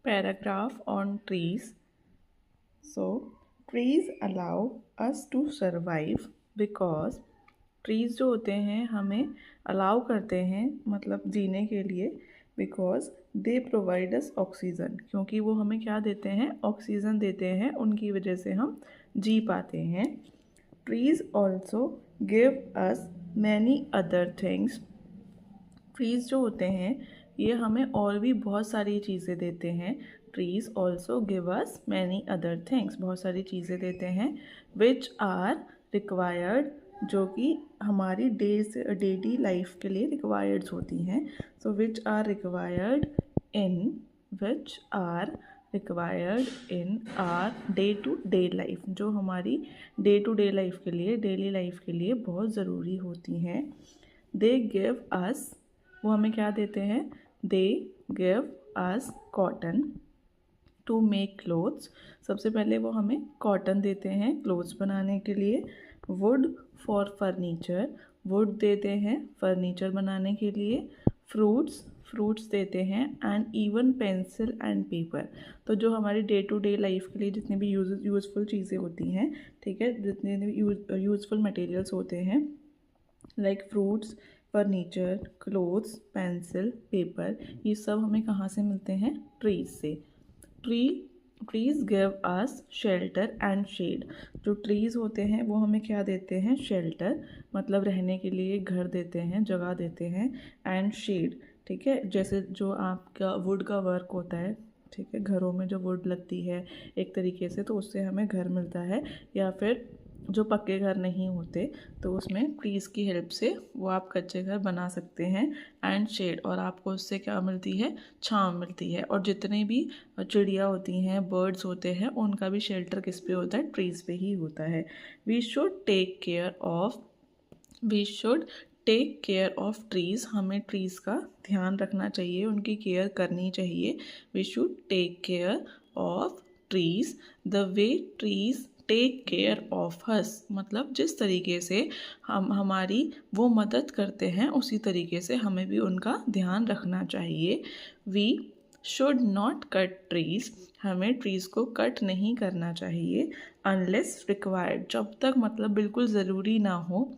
paragraph on trees. So, trees allow us to survive because trees जो होते हैं हमें अलाउ करते हैं मतलब जीने के लिए because they provide us oxygen क्योंकि वो हमें क्या देते हैं ऑक्सीजन देते हैं उनकी वजह से हम जी पाते हैं. Trees also give us many other things. Trees जो होते हैं ये हमें और भी बहुत सारी चीज़ें देते हैं. Trees also give us many other things. बहुत सारी चीज़ें देते हैं विच आर रिक्वायर्ड जो कि हमारी डेली लाइफ के लिए रिक्वायर्ड होती हैं. So which are required in our day to day life जो हमारी डे टू डे लाइफ के लिए डेली लाइफ के लिए बहुत ज़रूरी होती हैं. दे गिव अस वो हमें क्या देते हैं they give us cotton to make clothes. सबसे पहले वो हमें कॉटन देते हैं क्लोथ्स बनाने के लिए. वुड फॉर फर्नीचर वुड देते हैं फर्नीचर बनाने के लिए. फ्रूट्स देते हैं and even pencil and paper. तो जो हमारी डे टू डे लाइफ के लिए जितनी भी यूज़फुल चीज़ें होती हैं ठीक है जितने भी यूज़फुल मटेरियल्स होते हैं like fruits furniture clothes pencil paper ये सब हमें कहाँ से मिलते हैं ट्रीज से. Trees give us shelter and shade. जो ट्रीज़ होते हैं वो हमें क्या देते हैं शेल्टर मतलब रहने के लिए घर देते हैं जगह देते हैं. एंड शेड ठीक है जैसे जो आपका वुड का वर्क होता है ठीक है घरों में जो वुड लगती है एक तरीके से तो उससे हमें घर मिलता है. या फिर जो पक्के घर नहीं होते तो उसमें ट्रीज़ की हेल्प से वो आप कच्चे घर बना सकते हैं. एंड शेड और आपको उससे क्या मिलती है छाँव मिलती है. और जितने भी चिड़िया होती हैं बर्ड्स होते हैं उनका भी शेल्टर किस पे होता है ट्रीज़ पे ही होता है. We should take care of trees. हमें ट्रीज़ का ध्यान रखना चाहिए उनकी केयर करनी चाहिए. We should take care of trees the way trees take care of us. मतलब जिस तरीके से हमारी वो मदद करते हैं उसी तरीके से हमें भी उनका ध्यान रखना चाहिए. We should not cut trees. हमें ट्रीज़ को कट नहीं करना चाहिए अनलेस रिक्वायर्ड. जब तक मतलब बिल्कुल ज़रूरी ना हो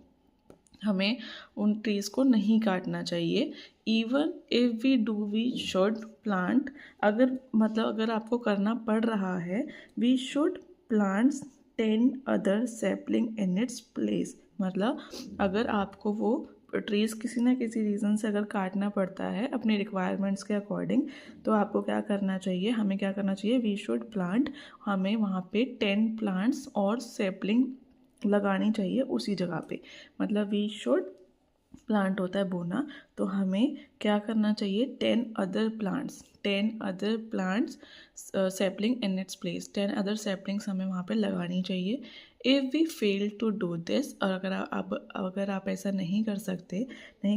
हमें उन ट्रीज़ को नहीं काटना चाहिए. Even if we should plant. अगर आपको करना पड़ रहा है we should plants 10 other sapling in its place. मतलब अगर आपको वो ट्रीज़ किसी ना किसी रीज़न से अगर काटना पड़ता है अपने रिक्वायरमेंट्स के अकॉर्डिंग तो आपको क्या करना चाहिए हमें क्या करना चाहिए वी शुड प्लांट. हमें वहाँ पे 10 प्लांट्स और सैपलिंग लगानी चाहिए उसी जगह पे. मतलब वी शुड प्लांट होता है बोना तो हमें क्या करना चाहिए 10 other plants sapling in its place. 10 other saplings हमें वहाँ पे लगानी चाहिए. If we fail to do this और अगर आप ऐसा नहीं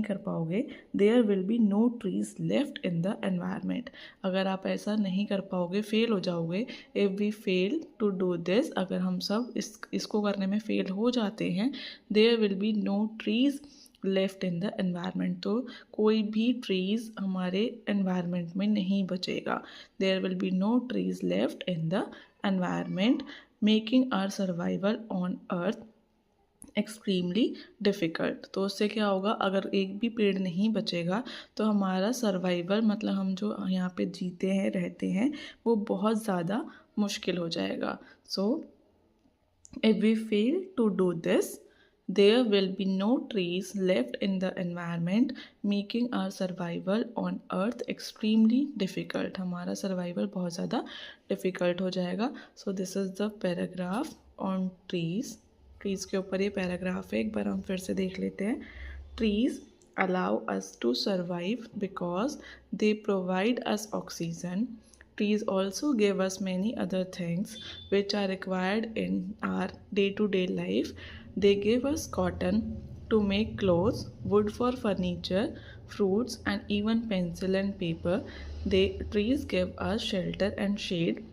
कर पाओगे there will be no trees left in the environment. अगर आप ऐसा नहीं कर पाओगे फेल हो जाओगे. If we fail to do this अगर हम सब इसको करने में फेल हो जाते हैं there will be no trees left in the environment. तो कोई भी ट्रीज़ हमारे एनवायरनमेंट में नहीं बचेगा. There will be no trees left in the environment making our survival on earth extremely difficult. तो उससे क्या होगा अगर एक भी पेड़ नहीं बचेगा तो हमारा सर्वाइवल मतलब हम जो यहाँ पे जीते हैं रहते हैं वो बहुत ज़्यादा मुश्किल हो जाएगा. So if we fail to do this there will be no trees left in the environment making our survival on earth extremely difficult. हमारा survival बहुत ज़्यादा difficult हो जाएगा. So this is the paragraph on trees के ऊपर ये paragraph है. एक बार हम फिर से देख लेते हैं. Trees allow us to survive because they provide us oxygen. Trees also give us many other things which are required in our day-to-day life. They give us cotton to make clothes, wood for furniture, fruits, and even pencil and paper. Trees give us shelter and shade.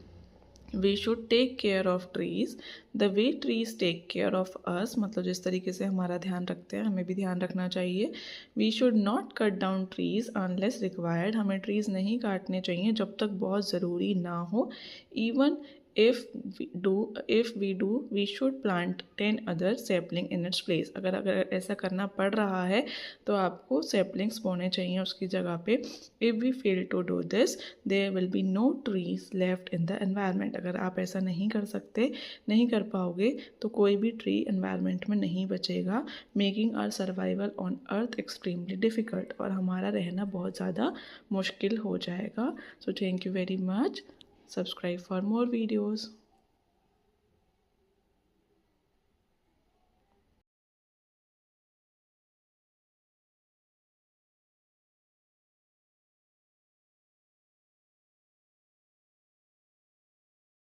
We should take care of trees the way trees take care of us, मतलब जिस तरीके से हमारा ध्यान रखते हैं हमें भी ध्यान रखना चाहिए। We should not cut down trees unless required, हमें ट्रीज़ नहीं काटने चाहिए जब तक बहुत ज़रूरी ना हो। Even if we do we should plant 10 other sapling in its place, अगर अगर ऐसा करना पड़ रहा है तो आपको सैपलिंग्स बोने चाहिए उसकी जगह पे। If we fail to do this there will be no trees left in the environment, अगर आप ऐसा नहीं कर सकते, नहीं कर पाओगे तो कोई भी ट्री एनवायरनमेंट में नहीं बचेगा, making our survival on earth extremely difficult, और हमारा रहना बहुत ज़्यादा मुश्किल हो जाएगा। So thank you very much, subscribe for more videos।